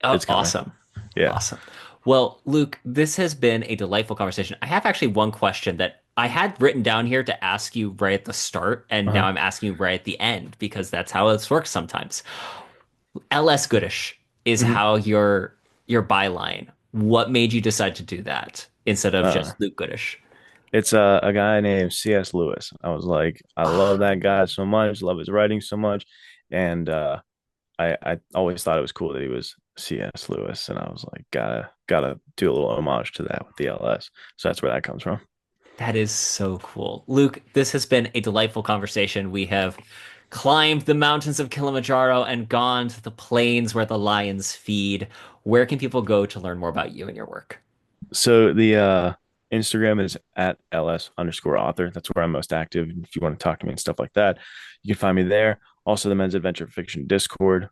oh,
It's coming.
awesome.
Yeah.
Awesome. Well, Luke, this has been a delightful conversation. I have actually one question that I had written down here to ask you right at the start, and now
Uh-huh.
I'm asking you right at the end because that's how this works sometimes. LS Goodish is
Mhm.
how your byline. What made you decide to do that instead of
Uh,
just Luke Goodish?
it's a guy named C.S. Lewis. I was like, I love
Ah,
that guy so much, love his writing so much, and I always thought it was cool that he was C.S. Lewis, and I was like, gotta do a little homage to that with the L.S. So that's where that comes from.
that is so cool. Luke, this has been a delightful conversation. We have climbed the mountains of Kilimanjaro and gone to the plains where the lions feed. Where can people go to learn more about you and your work?
So the Instagram is at ls underscore author. That's where I'm most active. If you want to talk to me and stuff like that, you can find me there. Also, the Men's Adventure Fiction Discord.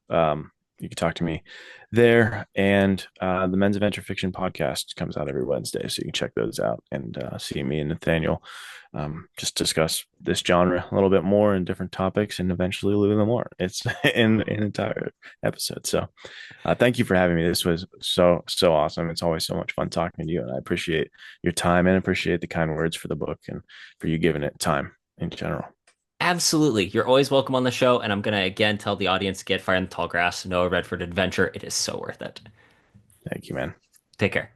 You can talk to me there, and the Men's Adventure Fiction podcast comes out every Wednesday, so you can check those out and see me and Nathaniel just discuss this genre a little bit more and different topics, and eventually Louis L'Amour. It's in an entire episode. So thank you for having me. This was so awesome. It's always so much fun talking to you, and I appreciate your time and appreciate the kind words for the book and for you giving it time in general.
Absolutely. You're always welcome on the show, and I'm gonna again tell the audience to get Fire in the Tall Grass, no Redford Adventure. It is so worth it.
Thank you, man.
Take care.